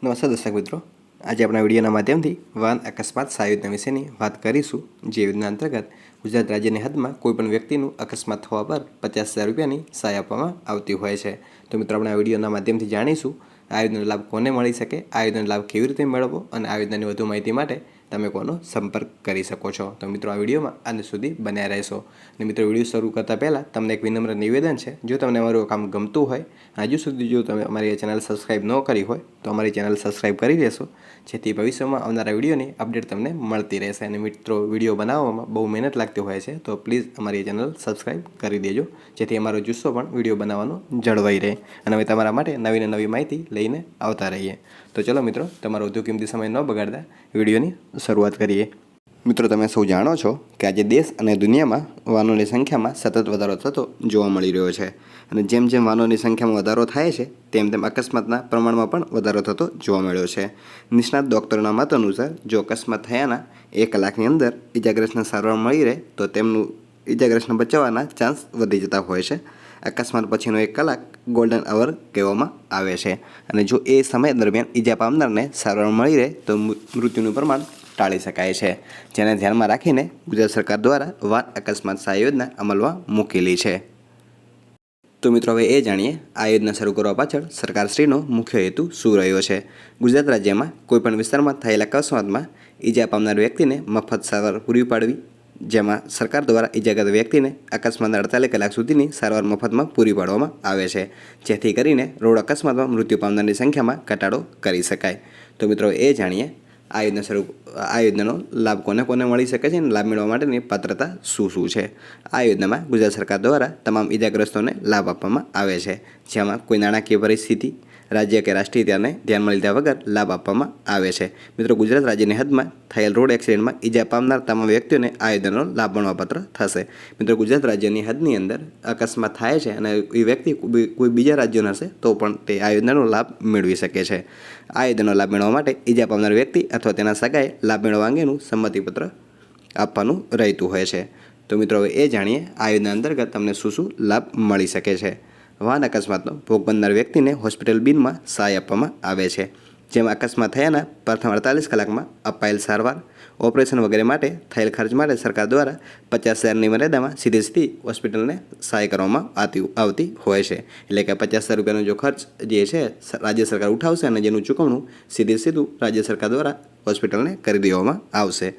નમસ્કાર દર્શક મિત્રો, આજે આપણા વિડીયોના માધ્યમથી વાહન અકસ્માત સહાય યોજના વિશેની વાત કરીશું। જે યોજના અંતર્ગત ગુજરાત રાજ્યની હદમાં કોઈપણ વ્યક્તિનું અકસ્માત થવા પર 50,000 રૂપિયાની સહાય આપવામાં આવતી હોય છે। તો મિત્રો, આપણે આ વિડીયોના માધ્યમથી જાણીશું આ યોજનાનો લાભ કોને મળી શકે, આ યોજનાનો લાભ કેવી રીતે મેળવવો અને આ યોજનાની વધુ માહિતી માટે તમે કોનો સંપર્ક કરી શકો છો। તો મિત્રો, આ વિડીયોમાં અંત સુધી બન્યા રહેશો। અને મિત્રો, વિડીયો શરૂ કરતાં પહેલાં તમને એક વિનમ્ર નિવેદન છે, જો તમને અમારું કામ ગમતું હોય, હજુ સુધી જો તમે અમારી ચેનલ સબસ્ક્રાઈબ ન કરી હોય તો અમારી ચેનલ સબસ્ક્રાઈબ કરી દેશો, જેથી ભવિષ્યમાં આવનારા વિડીયોની અપડેટ તમને મળતી રહેશે। અને મિત્રો, વિડીયો બનાવવામાં બહુ મહેનત લાગતી હોય છે, તો પ્લીઝ અમારી ચેનલ સબસ્ક્રાઈબ કરી દેજો, જેથી અમારો જુસ્સો પણ વિડીયો બનાવવાનો જળવાઈ રહે અને અમે તમારા માટે નવી ને નવી માહિતી લઈને આવતા રહીએ। તો ચલો મિત્રો, તમારો વધુ કિંમતી સમય ન બગાડતા વિડીયોની શરૂઆત કરીએ। મિત્રો, તમે સૌ જાણો છો કે આજે દેશ અને દુનિયામાં વાહનોની સંખ્યામાં સતત વધારો થતો જોવા મળી રહ્યો છે અને જેમ જેમ વાહનોની સંખ્યામાં વધારો થાય છે તેમ તેમ અકસ્માતના પ્રમાણમાં પણ વધારો થતો જોવા મળ્યો છે। નિષ્ણાત ડૉક્ટરોના મત અનુસાર જો અકસ્માત થયાના 1 કલાકની અંદર ઇજાગ્રસ્તને સારવાર મળી રહે તો તેમનું ઇજાગ્રસ્તને બચાવવાના ચાન્સ વધી જતા હોય છે। અકસ્માત પછીનો 1 કલાક ગોલ્ડન અવર કહેવામાં આવે છે અને જો એ સમય દરમિયાન ઈજા પામનારને સારવાર મળી રહે તો મૃત્યુનું પ્રમાણ ટાળી શકાય છે, જેને ધ્યાનમાં રાખીને ગુજરાત સરકાર દ્વારા વાહન અકસ્માત સહાય યોજના અમલમાં મૂકેલી છે। તો મિત્રો, હવે એ જાણીએ આ યોજના શરૂ કરવા પાછળ સરકારશ્રીનો મુખ્ય હેતુ શું રહ્યો છે। ગુજરાત રાજ્યમાં કોઈપણ વિસ્તારમાં થયેલા અકસ્માતમાં ઈજા પામનાર વ્યક્તિને મફત સારવાર પૂરી પાડવી, જેમાં સરકાર દ્વારા ઈજાગ્રસ્ત વ્યક્તિને અકસ્માતના 48 કલાક સુધીની સારવાર મફતમાં પૂરી પાડવામાં આવે છે, જેથી કરીને રોડ અકસ્માતમાં મૃત્યુ પામનારની સંખ્યામાં ઘટાડો કરી શકાય। તો મિત્રો, એ જાણીએ આ યોજનાનો લાભ કોને કોને મળી શકે છે અને લાભ મેળવવા માટેની પાત્રતા શું છે। આ યોજનામાં ગુજરાત સરકાર દ્વારા તમામ ઈજાગ્રસ્તોને લાભ આપવામાં આવે છે, જેમાં કોઈ નાણાકીય પરિસ્થિતિ, રાજ્ય કે રાષ્ટ્રીયતાને ધ્યાનમાં લીધા વગર લાભ આપવામાં આવે છે। મિત્રો, ગુજરાત રાજ્યની હદમાં થયેલ રોડ એક્સિડન્ટમાં ઈજા પામનાર તમામ વ્યક્તિઓને આ યોજનાનો લાભ મળવાપાત્ર થશે। મિત્રો, ગુજરાત રાજ્યની હદની અંદર અકસ્માત થાય છે અને એ વ્યક્તિ કોઈ બીજા રાજ્યનો હશે તો પણ તે આ યોજનાનો લાભ મેળવી શકે છે। આ યોજનાનો લાભ મેળવવા માટે ઈજા પામનાર વ્યક્તિ અથવા તેના સગાએ લાભ મેળવવા અંગેનું સંમતિપત્ર આપવાનું રહેતું હોય છે। તો મિત્રો, હવે એ જાણીએ આ યોજના અંતર્ગત તમને શું લાભ મળી શકે છે। વાહન અકસ્માતનો ભોગ બનનાર વ્યક્તિને હોસ્પિટલ બિલમાં સહાય આપવામાં આવે છે, જેમાં અકસ્માત થયાના પ્રથમ 48 કલાકમાં અપાયેલ સારવાર, ઓપરેશન વગેરે માટે થયેલ ખર્ચ માટે સરકાર દ્વારા 50,000ની મર્યાદામાં સીધી હોસ્પિટલને સહાય કરવામાં આવતી હોય છે। એટલે કે 50,000 રૂપિયાનો જો ખર્ચ જે છે રાજ્ય સરકાર ઉઠાવશે અને જેનું ચૂકવણું સીધું રાજ્ય સરકાર દ્વારા હોસ્પિટલને કરી દેવામાં આવશે।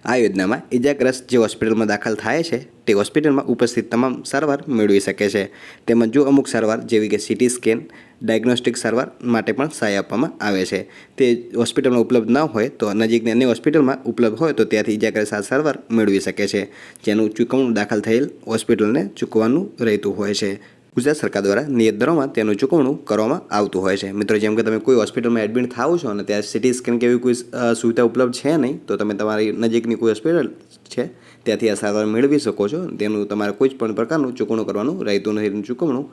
આ યોજનામાં ઈજાગ્રસ્ત જે હોસ્પિટલમાં દાખલ થાય છે તે હોસ્પિટલમાં ઉપસ્થિત તમામ સારવાર મેળવી શકે છે, તેમજ જો અમુક સારવાર જેવી કે સીટી સ્કેન, ડાયગ્નોસ્ટિક સારવાર માટે પણ સહાય આપવામાં આવે છે। તે હોસ્પિટલમાં ઉપલબ્ધ ન હોય તો નજીકની અન્ય હોસ્પિટલમાં ઉપલબ્ધ હોય તો ત્યાંથી ઈજાગ્રસ્ત આ સારવાર મેળવી શકે છે, જેનું ચૂકવણું દાખલ થયેલ હોસ્પિટલને ચૂકવવાનું રહેતું હોય છે। ગુજરાત સરકાર દ્વારા નિયત દરોમાં તેનું ચૂકવણું કરવામાં આવતું હોય છે। મિત્રો, જેમ કે તમે કોઈ હોસ્પિટલમાં એડમિટ થાઓ છો અને ત્યાં સીટી સ્કેન કે એવી કોઈ સુવિધા ઉપલબ્ધ છે નહીં, તો તમે તમારી નજીકની કોઈ હોસ્પિટલ છે ત્યાંથી આ સારવાર મેળવી શકો છો। તેનું તમારે કોઈ જ પણ પ્રકારનું ચૂકવણું કરવાનું રહેતું નથી, ચૂકવણું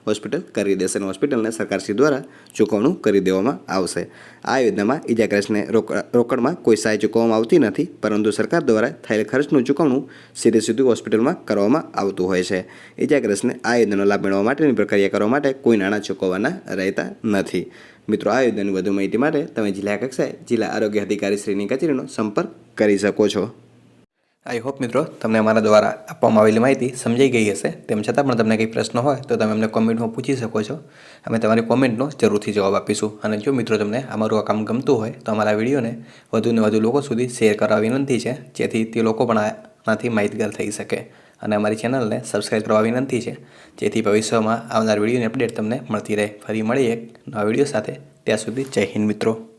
હોસ્પિટલ કરી દેશે અને હોસ્પિટલને સરકારશ્રી દ્વારા ચૂકવણું કરી દેવામાં આવશે। આ યોજનામાં ઈજાગ્રસ્તને રોકડમાં કોઈ સહાય ચૂકવવામાં આવતી નથી, પરંતુ સરકાર દ્વારા થયેલ ખર્ચનું ચૂકવણું સીધું હોસ્પિટલમાં કરવામાં આવતું હોય છે। ઈજાગ્રસ્તને આ યોજનાનો લાભ મેળવવા માટેની પ્રક્રિયા કરવા માટે કોઈ નાણાં ચૂકવવાના રહેતા નથી। મિત્રો, આ યોજનાની વધુ માહિતી માટે તમે જિલ્લા કક્ષાએ જિલ્લા આરોગ્ય અધિકારી શ્રીની કચેરીનો સંપર્ક કરી શકો છો। આઈ હોપ મિત્રો, તમને અમારા દ્વારા આપવામાં આવેલી માહિતી સમજાઈ ગઈ હશે। તેમ છતાં પણ તમને કંઈ પ્રશ્ન હોય તો તમે અમને કોમેન્ટમાં પૂછી શકો છો, અમે તમારી કોમેન્ટનો જરૂરથી જવાબ આપીશું। અને જો મિત્રો, તમને અમારું આ કામ ગમતું હોય તો અમારા વિડીયોને વધુને વધુ લોકો સુધી શેર કરવા વિનંતી છે, જેથી તે લોકો પણ આનાથી માહિતગાર થઈ શકે અને અમારી ચેનલને સબસ્ક્રાઈબ કરવા વિનંતી છે, જેથી ભવિષ્યમાં આવનાર વિડીયોની અપડેટ તમને મળતી રહે। ફરી મળીએ એક નવા વિડીયો સાથે, ત્યાં સુધી જય હિન્દ મિત્રો।